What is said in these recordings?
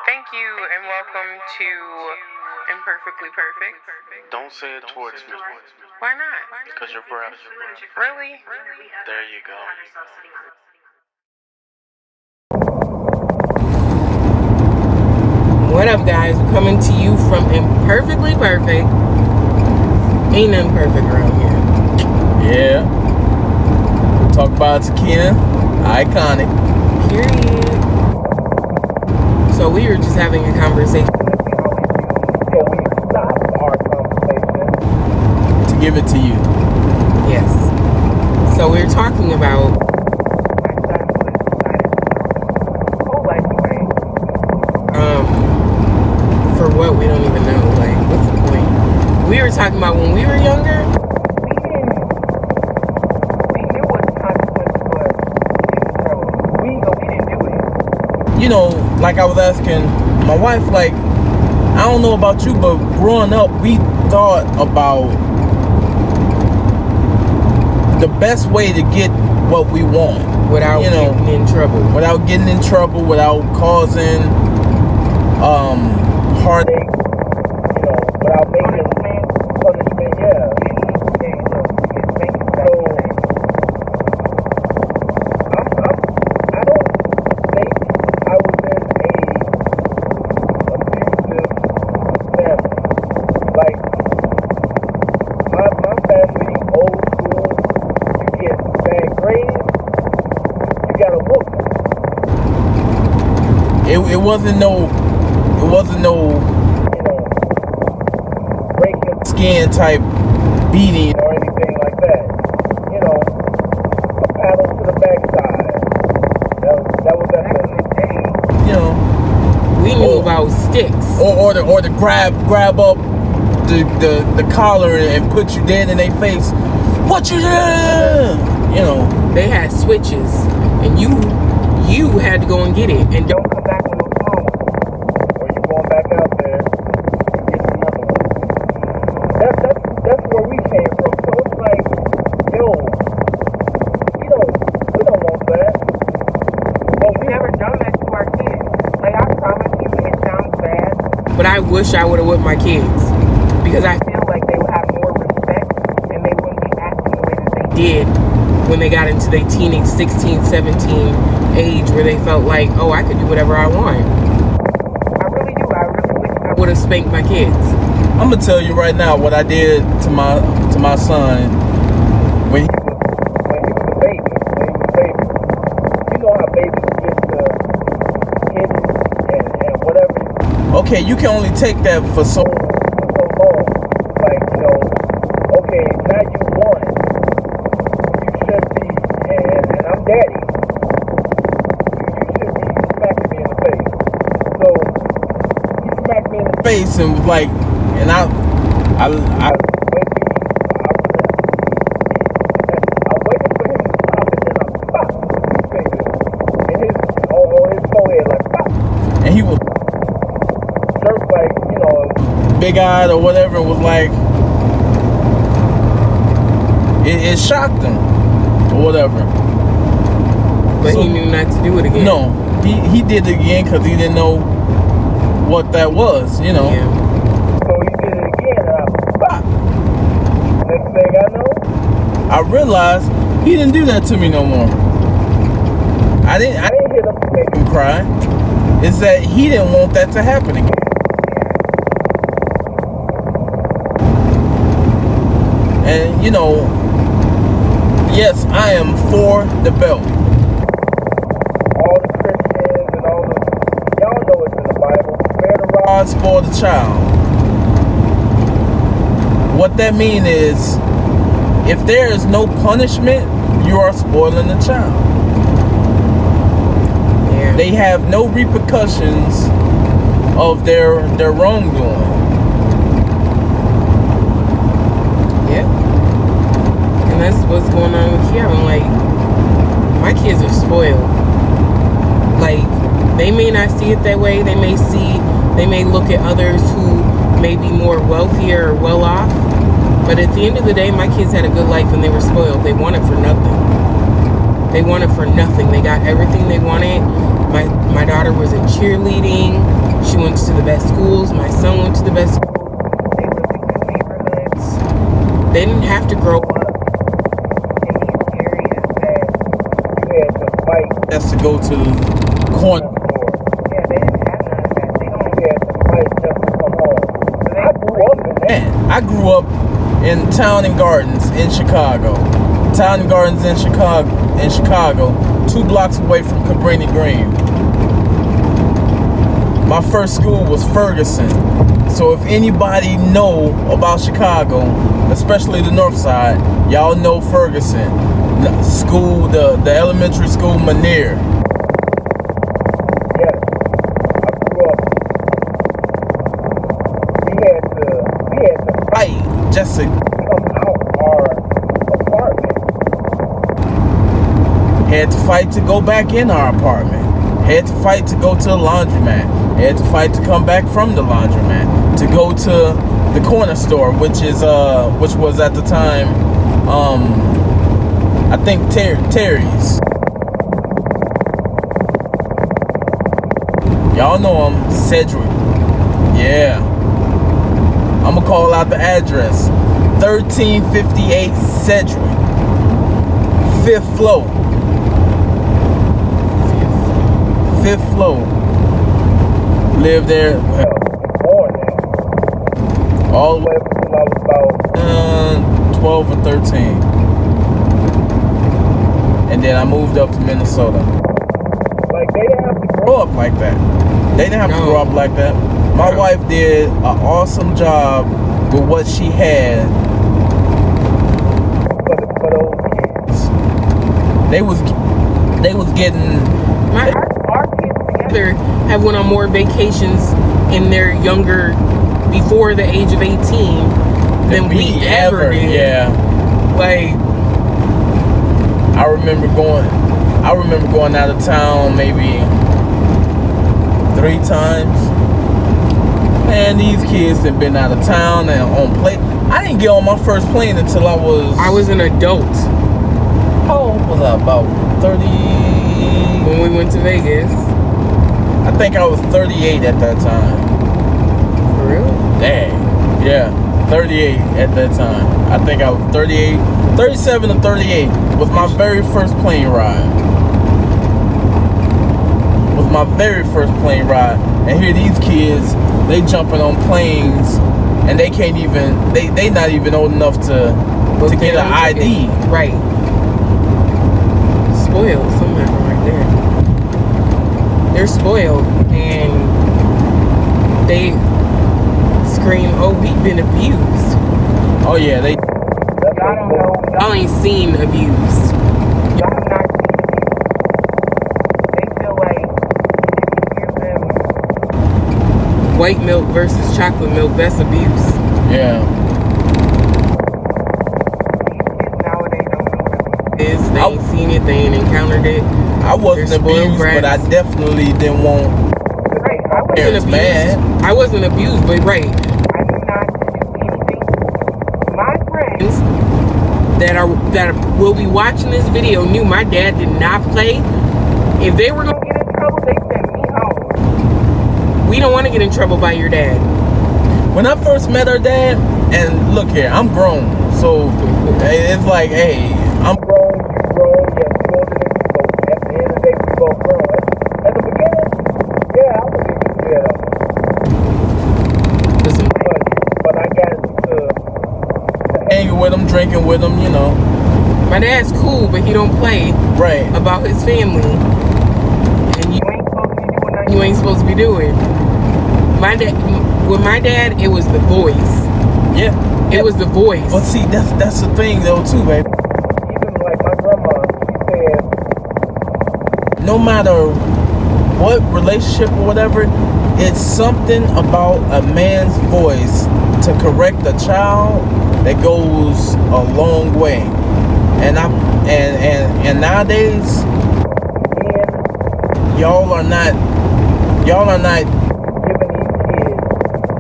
Thank you and welcome to Imperfectly Perfect. Don't say it towards me. Why not? Because you're breath. Really? There you go. What up, guys? We're coming to you from Imperfectly Perfect. Ain't nothing perfect around here. Yeah. Talkaboutitakinah. Iconic. Period. So we were just having a conversation. So we stopped our conversation To give it to you. Yes. So we were talking about for what, we don't even know. Like, what's the point? We were talking about when we were younger. we knew what the consequences was. We didn't do it. You know, like I was asking my wife, like, I don't know about you, but growing up, we thought about the best way to get what we want. Without getting in trouble. Without getting in trouble, without causing heartache. Without making punishment, yeah. So, I don't think I was in a abusive family. Like, my family, old school, you get bad grades, you got a whoop. It wasn't no breaking skin type beating. or anything like that. A paddle to the backside. That was at the age. We knew about sticks. Or to grab up the collar and put you dead in their face. What you did? They had switches, and you had to go and get it. And Don't come back with no small one. Or you going back out there and get another one. That's where we came from. So it's like, yo, we don't want that. But we never done that to our kids. Like, I promise you, it sounds bad. but I wish I would have whipped my kids, because I Feel like they would have more respect and they wouldn't be acting the way that they did when they got into their teenage 16, 17 age, where they felt like, oh, I could do whatever I want. I really do. I really wish I I would have spanked my kids. I'm gonna tell you right now what I did to my son when he, when he was a baby. You know how babies get to hitting and whatever okay, you can only take that for so for so long. Like, okay, now you won. You should be, and I'm daddy. You should be smacking me in the face. So, he smacked me in the face and was like, and I I waited for him to stop and then I pop his finger. And his forehead like pop. and he was Jerk like, big-eyed or whatever, was like, it shocked him or whatever. But So- he knew not to do it again. No, he did it again because he didn't know what that was, Yeah. so he did it again and I pop. Next thing I know, I realized he didn't do that to me no more. I didn't hit him to make him cry. It's that he didn't want that to happen again. And yes, I am for the belt. all the Christians and all the, y'all know it's in the Bible. Spare the rod. God spoil the child. What that means is, if there is no punishment, you are spoiling the child. Yeah. They have no repercussions of their wrongdoing. Yeah. And that's what's going on with Kevin. Like, my kids are spoiled. Like, they may not see it that way. They may look at others who may be more wealthier or well off. But at the end of the day, my kids had a good life and they were spoiled. They wanted for nothing. They wanted for nothing. They got everything they wanted. My daughter was in cheerleading. She went to the best schools. My son went to the best schools. They lived in good neighborhoods. They didn't have to grow up in these areas that You had to fight That's to go to corner. for. yeah, they didn't have none of that. They don't You had to fight just to come home. I grew up in that. Man, I grew up in Town and Gardens in Chicago. Town and Gardens in Chicago, 2 blocks away from Cabrini Green. My first school was Ferguson. So if anybody know about Chicago, especially the north side, y'all know Ferguson. School, the elementary school, Manier. Yes. I grew up. We had to Fight just to come out our apartment. had to fight to go back in our apartment. Had to fight to go to the laundromat. Had to fight to come back from the laundromat. To go to the corner store, which was at the time, I think Terry's. Y'all know him, Cedric. Yeah. I'm gonna call out the address. 1358 Cedric. 5th floor. 5th floor. Lived there Born there. all the way Until I was about 12 or 13. And then I moved up to Minnesota. like they didn't have to grow Grow up like that. They didn't have to No. grow up like that. My No. wife did an awesome job with what she had. for those kids. They was getting our kids together have went on more vacations in their younger, before the age of 18 than we ever did. Yeah. Like, I remember going out of town maybe 3 times. Man, these kids have been out of town and on plane. I didn't get on my first plane until I was an adult how old was I? About 30. when we went to Vegas. I think I was 38 at that time. For real? Dang. Yeah, 38 at that time. I think I was 38, 37 to 38 was my very first plane ride. Was my very first plane ride. And here these kids, they jumping on planes and they can't even, they not even old enough to get an ID. Right. Spoiled somehow right there. They're spoiled and they scream, "Oh, we've been abused." Oh yeah, they Y'all don't know. Y'all ain't seen abuse. Y'all have not seen abuse. They feel like if you give them white milk versus chocolate milk, that's abuse. yeah. These kids nowadays don't know what abuse is. They ain't seen it. They ain't encountered it. I wasn't They're spoiled abused, but I brats. definitely didn't want Right. I wasn't parents abused. mad. I wasn't abused, but right. I knew not to do anything. My friends that will be watching this video knew my dad did not play. If they were gonna get in trouble, they sent me home. We don't want to get in trouble by your dad. When I first met her dad, and look here, I'm grown, so it's like, hey, I'm Grown, you grown, yes, you older than me, so at the end of the day, we both grown. At the beginning, yeah, I was getting scared of them. Listen, But I got to hanging with him, drinking with him, you know. my dad's cool, but he don't play Right. about his family, and you ain't supposed to be doing nothing you ain't supposed to be doing. With my dad, it was the voice. Yeah. It was the voice. But see, that's the thing though too, baby. even like my grandma, she said, No matter what relationship or whatever, it's something about a man's voice to correct a child that goes a long way. And nowadays, men y'all are not giving these kids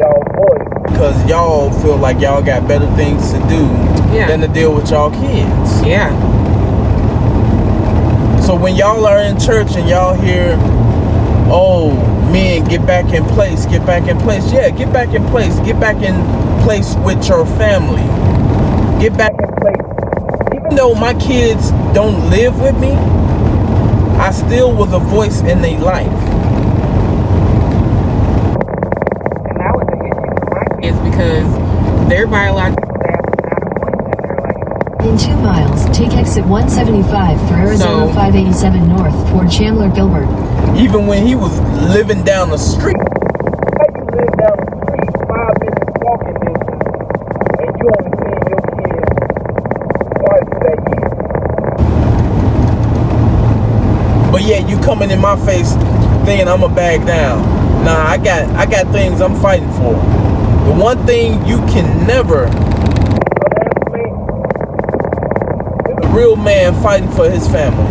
y'all voice. because y'all feel like y'all got better things to do Yeah. than to deal with y'all kids. Yeah. So when y'all are in church and y'all hear oh, men, get back in place, get back in place. Yeah, get back in place. Get back in place with your family. Get back in place. Even though my kids don't live with me, I still was a voice in their life. And that was the issue for my kids because their biological dad was not a voice in their life. In 2 miles, take exit 175 for Arizona 587 north toward Chandler Gilbert. Even when he was living down the street. How you live down the street, 5 minutes walking distance, and you only seen your kids twice that year? But yeah, you coming in my face thinking I'ma back down. Nah, I got things I'm fighting for. The one thing you can never is a real man fighting for his family.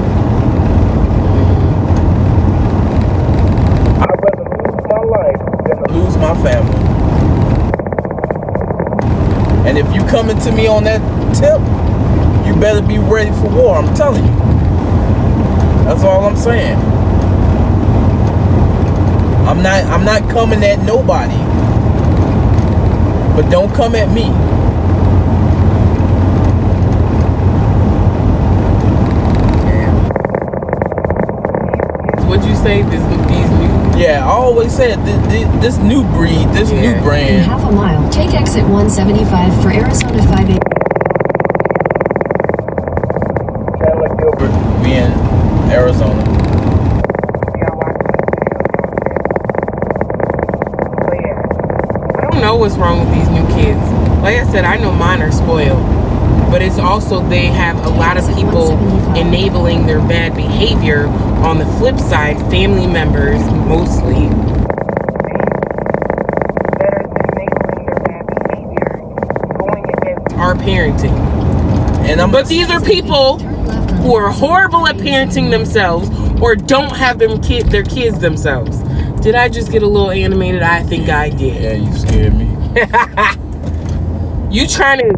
I'd rather lose my life than to Lose my family. And if you coming to me on that tip, you better be ready for war. I'm telling you. That's all I'm saying. I'm not coming at nobody. But don't come at me. What'd you say? These new? Yeah, I always said this new breed, this new In brand. half a mile, take exit 175 for Arizona 58. Chandler Gilbert. Be in Arizona. I don't know what's wrong with these new kids. Like I said, I know mine are spoiled, but it's also they have a lot of people enabling their bad behavior. On the flip side, family members mostly are parenting. But these are people who are horrible at parenting themselves or don't have their kids themselves. Did I just get a little animated? I think I did. Yeah, you scared me. You trying to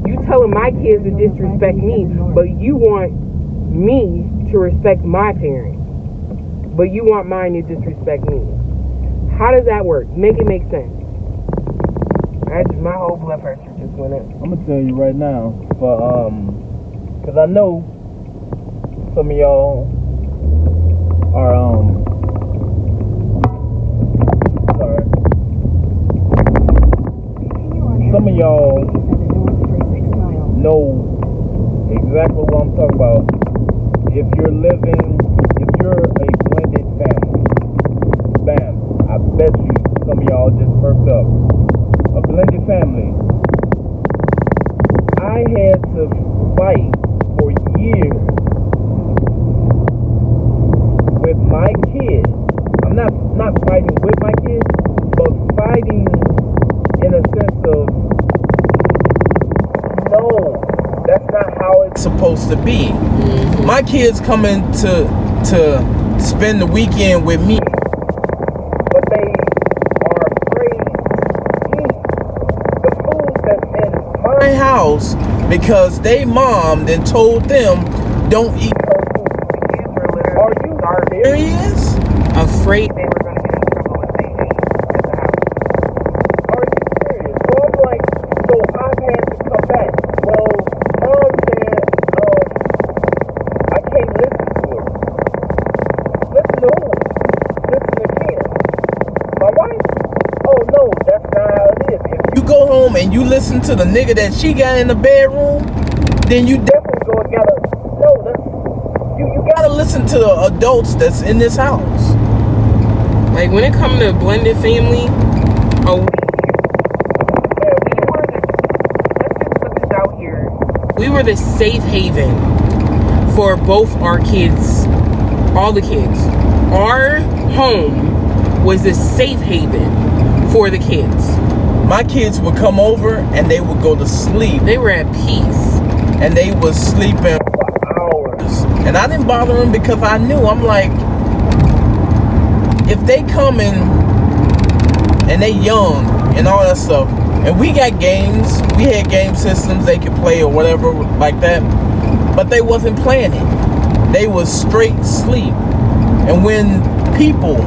you telling my kids to disrespect me, but you want me to respect my parents, but you want mine to disrespect me. How does that work? Make it make sense. My whole blood pressure just went up. I'm gonna tell you right now, cause I know some of y'all are sorry. Some of y'all know exactly what I'm talking about. If you're a blended family, bam, I bet you some of y'all just perked up. A blended family. I had to fight for years with my kids. I'm not fighting with my kids, but fighting in a sense of, no, that's not how it's supposed to be. Mm-hmm. My kids coming to spend the weekend with me, but they are afraid to eat the food that's in my house because they mom then told them don't eat her food. Are you serious? Afraid they were going to get in trouble if they ate at the house. Are you serious? So I'm like, so I've had to come back. Well, mom said, I can't listen to her. Listen to who? Listen to Kim. My wife? Oh no, that's not how it is. If you go home and you listen to the nigga that she got in the bedroom, then you definitely you gotta listen to the adults that's in this house. like when it comes to blended family, we were the safe haven for both our kids, all the kids. Our home was the safe haven for the kids. My kids would come over and they would go to sleep. They were at peace. And they was sleeping for hours. And I didn't bother them because I knew, I'm like, if they coming and they young and all that stuff, and we got games, we had game systems they could play or whatever like that, but they wasn't playing it. They was straight sleep. And when people,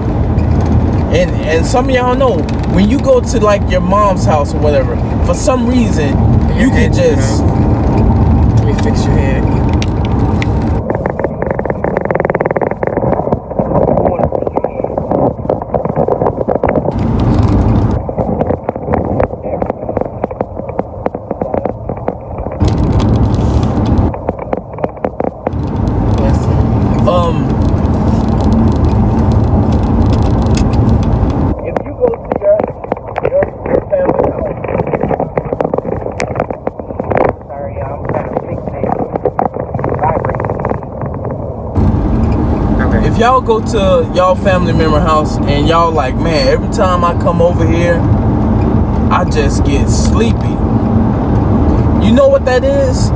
and some of y'all know, when you go to like your mom's house or whatever, for some reason you can just let me fix your head. if y'all go to y'all family member house and y'all like, man, every time I come over here, I just get sleepy. You know what that is?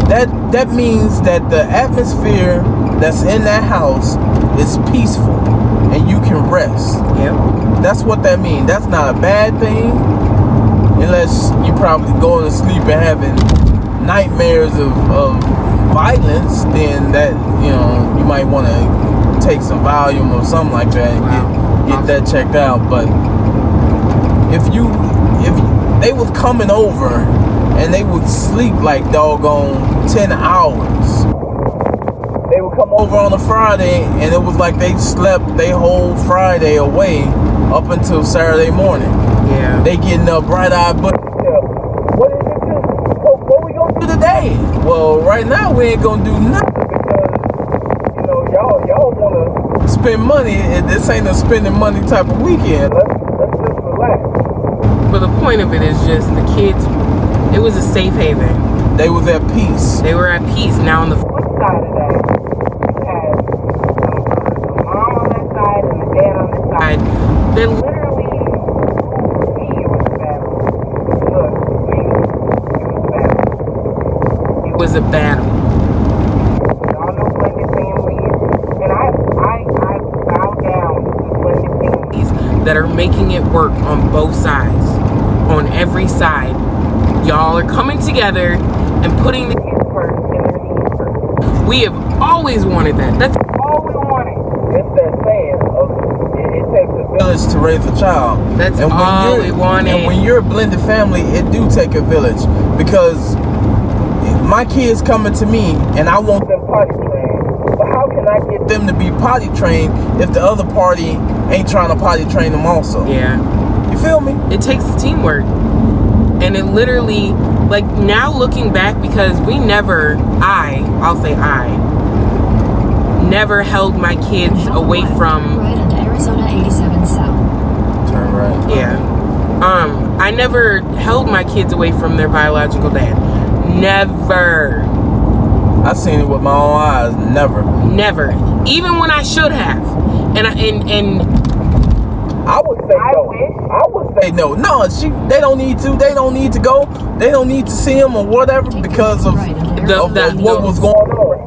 That means that the atmosphere that's in that house is peaceful and you can rest. Yep. That's what that means. That's not a bad thing, unless you probably going to sleep and having nightmares of violence. Then that, you know, you might want to take some Valium or something like that and get that checked out. But if they was coming over and they would sleep like doggone 10 hours. They would come over on a Friday and it was like they slept their whole Friday away up until Saturday morning. Yeah. They getting up bright-eyed, but what is it? What we gonna do today? Well, right now we ain't gonna do nothing because, you know, y'all wanna spend money. This ain't a spending money type of weekend. Let's just relax. But the point of it is just the kids, it was a safe haven. They was at peace. They were at peace. Now on the flip side of that, you had the mom on that side and the dad on this side. They literally, it was a battle. Look, it was a battle. Y'all know blended families, and I bow down to blended families that are making it work on both sides, on every side. Y'all are coming together and putting the kids first and their needs first. We have always wanted that. That's all we wanted. It's that saying of it takes a village to raise a child. That's all we wanted. And when you're a blended family, it do take a village, because my kids coming to me and I want them potty trained. But how can I get them to be potty trained if the other party ain't trying to potty train them also? Yeah. You feel me? It takes teamwork. And it literally, like, now looking back, because we never, I'll say I never held my kids away from, Right onto Arizona 87 South. Turn right. yeah. I never held my kids away from their biological dad. Never. I seen it with my own eyes. Never. Even when I should have. And I would say no. I would say no. No, they don't need to. They don't need to go. They don't need to see him or whatever because of what was going on.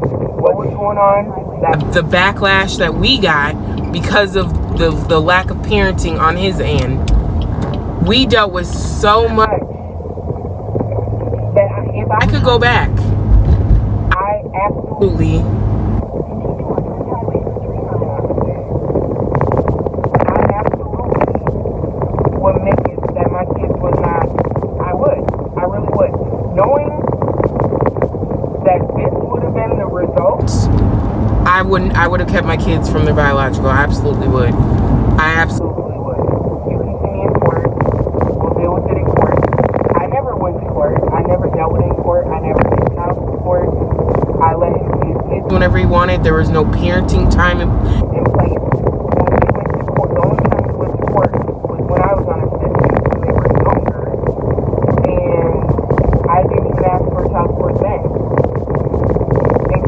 What was going on? The backlash that we got because of the lack of parenting on his end. We dealt with so much that if I could go back, I absolutely would make it that my kids was not. I really would. Knowing that this would have been the results, I would have kept my kids from their biological. I absolutely would. I absolutely would. You can see me in court. We'll deal with it in court. I never went to court. I never dealt with it in court. I never came out to court. I let him see his kids whenever he wanted. There was no parenting time in place. When we went to court, the only time we went to court was when I was on assistance when they were younger. And I didn't even ask for child support then. And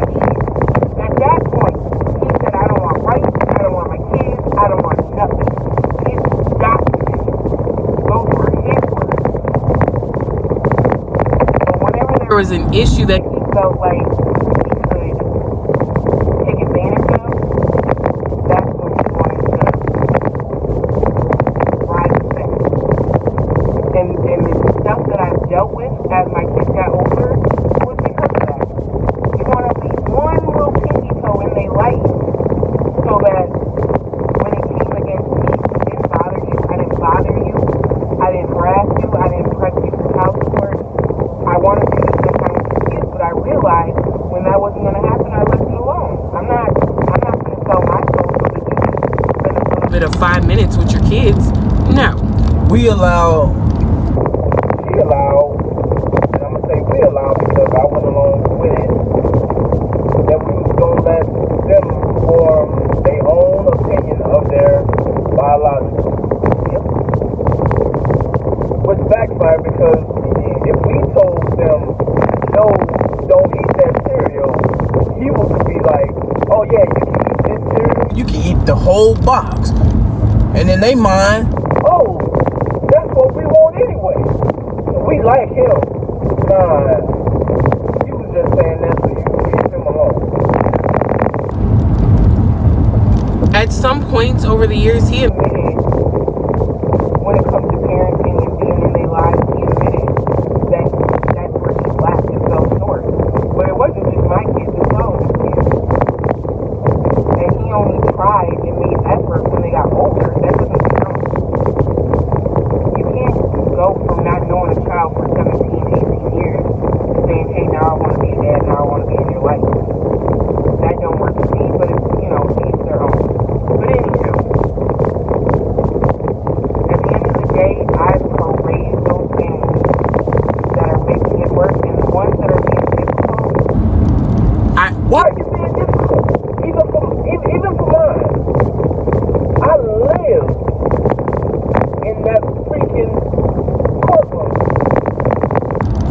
at that point, he said, I don't want rights, I don't want my kids, I don't want nothing. It's documented. Those were his words. But whenever there was an issue that he felt like he could take advantage of, that's when he wanted to ride the fence. And the stuff that I've dealt with as my kids got older was because of that. You want to leave one little pinky toe in their life so that habit of 5 minutes with your kids, no. We allow, She allowed, and I'm gonna say we allowed because I went along with it, that we was gonna let them form their own opinion of their biological. Yep. Which backfired because if we told them, no, don't eat that cereal, he would be like, oh yeah, you can eat this cereal. you can eat the whole box. And in they mind, Oh, that's what we want anyway. So we like him. Nah, he was just saying that so you can leave him alone. At some points over the years, he Admitted, when it comes to parenting and being in their lives, he admitted that that's where he lacked and fell short. But it wasn't just my kids, as well as his kids. And he only tried and made effort when they got older. That doesn't count. You can't go from not knowing a child for 17, 18 years to saying, hey, now I want to be a dad, now I want to be in your life. That don't work for me, but it's, each their own. But anywho, at the end of the day, I praise those families that are making it work, and the ones that are being difficult. Why are you being difficult? Even for mine. I live in that freaking courtroom.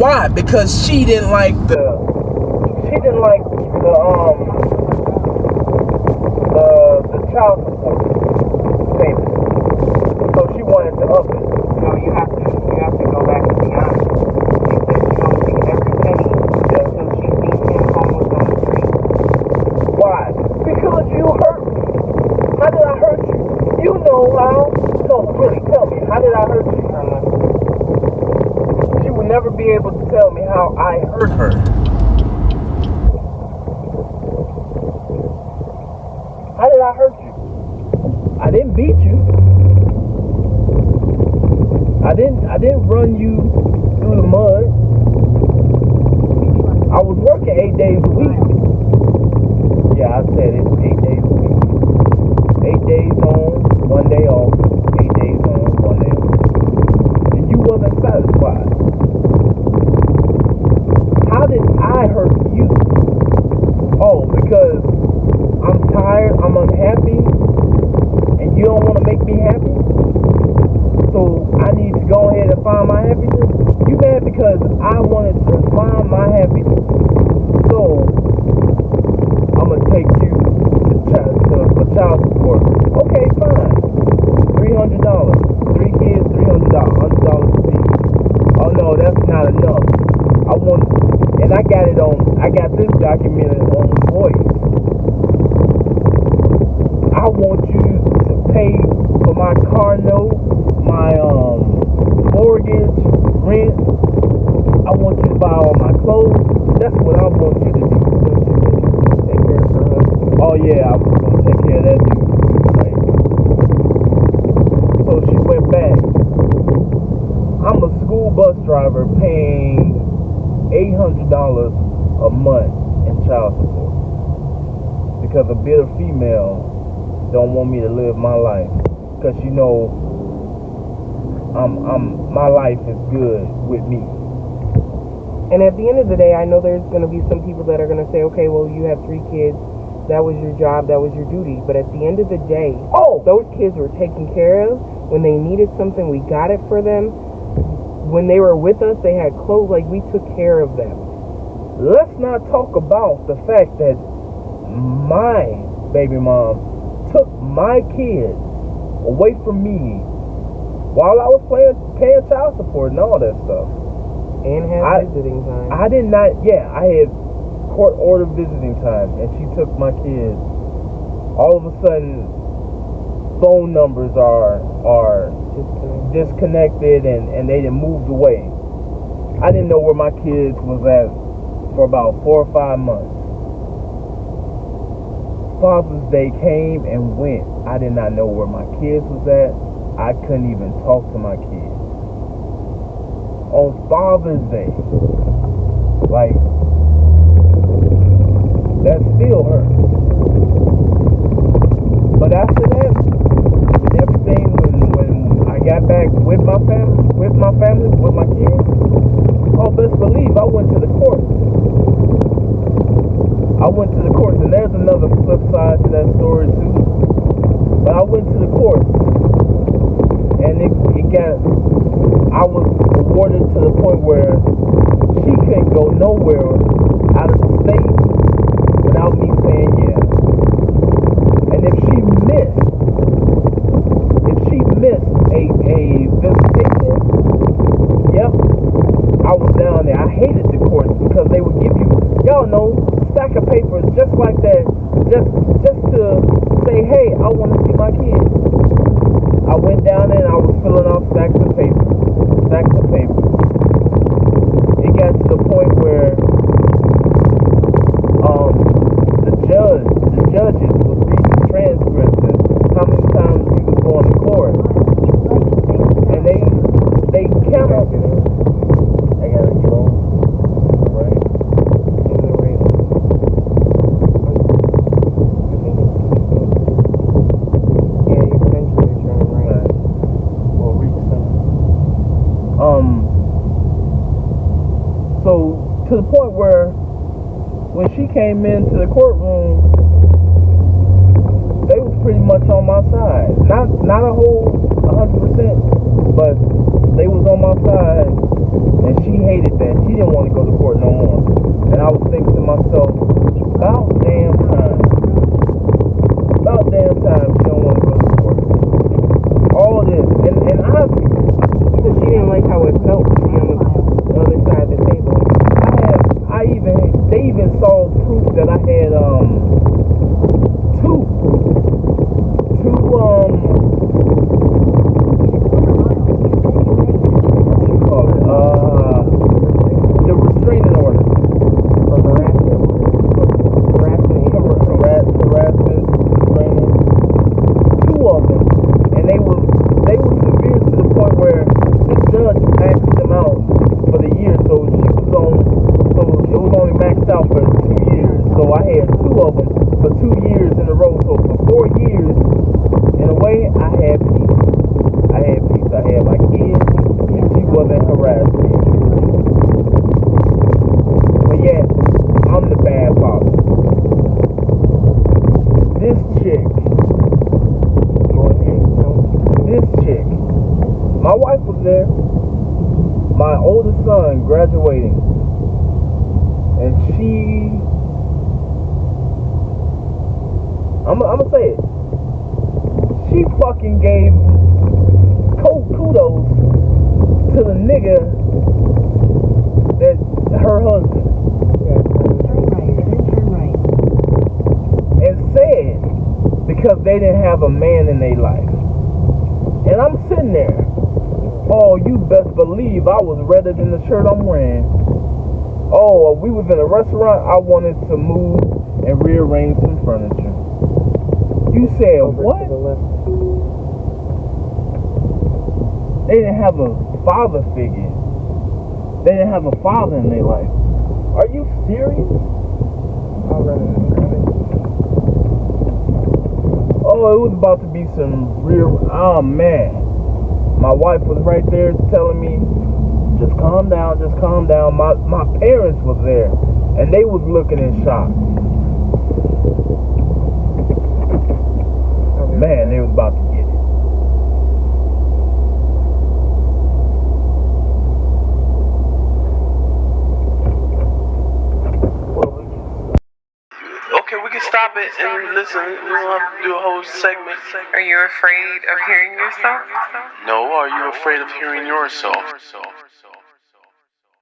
why? Because she didn't like the child support payment. So she wanted to up it. No, you have to go back and be honest. She said she's gonna take every penny until she sees him homeless on the street. Why? Because you hurt me. How did I hurt you? You know how. No, really, tell me. How did I hurt you? She would never be able to tell me how I hurt her. How did I hurt you? I didn't beat you. I didn't run you through the mud. I was working 8 days a week. Yeah, I said it. 8 days a week. 8 days on, 1 day off. 8 days on, 1 day off. And you wasn't satisfied. How did I hurt you? Oh, because I'm tired, I'm unhappy, and you don't want to make me happy? So I need to go ahead and find my happiness? You mad because I wanted to find my happiness. So I'm going to take you for child support. Okay, fine. $300. 3 kids, $300. $100 a piece. Oh no, that's not enough. And I got this documented on voice. I want you to pay for my car note, my mortgage, rent. I want you to buy all my clothes. That's what I want you to do. Take care of her husband. Oh yeah, I was gonna take care of that dude. Like, so she went back. I'm a school bus driver paying $800 a month in child support because a bitter female don't want me to live my life because my life is good with me. And at the end of the day, I know there's going to be some people that are going to say, okay, well, you have 3 kids. That was your job. That was your duty. But at the end of the day, those kids were taken care of. When they needed something, we got it for them. When they were with us, they had clothes. Like, we took care of them. Let's not talk about the fact that my baby mom took my kids away from me while I was paying child support and all that stuff. And had visiting time. I did not, I had court order visiting time, and she took my kids. All of a sudden, phone numbers are disconnected and they done moved away. I didn't know where my kids was at for about 4 or 5 months. Father's Day came and went. I did not know where my kids was at. I couldn't even talk to my kids. On Father's Day, like, that still hurts. But after that, back with my family, with my kids, oh, best believe I went to the courts. And there's another flip side to that story too. But I went to the courts, and I was awarded to the point where she couldn't go nowhere out of the state without me saying yeah. And if she missed a visitation, yep, I was down there. I hated the courts because they would give you, y'all know, stack of papers just like that, just to say, hey, I want to see my kid. I went down there and I was filling out stacks of paper. It got to the point where the judges was reading transcripts and how many times we was going to court, and they counted. I gotta go right. Yeah, you're eventually turning right. We'll reach them. So to the point where when she came into the courtroom, they was pretty much on my side. Not a whole 100%, but they was on my side, and she hated that. She didn't want to go to court no more. And I was thinking to myself, about damn time she don't want to go to court. All this, and I, Because she didn't like how it felt to be on the other side of the table. they even saw proof that I had two what you call it, the restraining order For harassment, restraining, two of them, and they were severe to the point where the judge maxed them out for the year, so it was only maxed out for 2 years. So I had two of them for 2 years in a row. So for 4 years, in a way, I had peace. I had my kids, and she wasn't harassing me. But yet, I'm the bad father. This chick, my wife was there, my oldest son graduating, and I'm gonna say it, she fucking gave kudos to the nigga that her husband, and said because they didn't have a man in their life. And I'm sitting there, oh, you best believe I was redder than the shirt I'm wearing. Oh, we was in a restaurant, I wanted to move and rearrange some furniture. You said what? They didn't have a father figure. They didn't have a father in their life. Are you serious? Oh, it was about to be some real, oh man. My wife was right there telling me, just calm down. My parents was there, and they was looking in shock. Man, they was about to get it. Okay, we can stop it and listen. We don't have to do a whole segment. Are you afraid of hearing yourself? No, are you afraid of hearing yourself?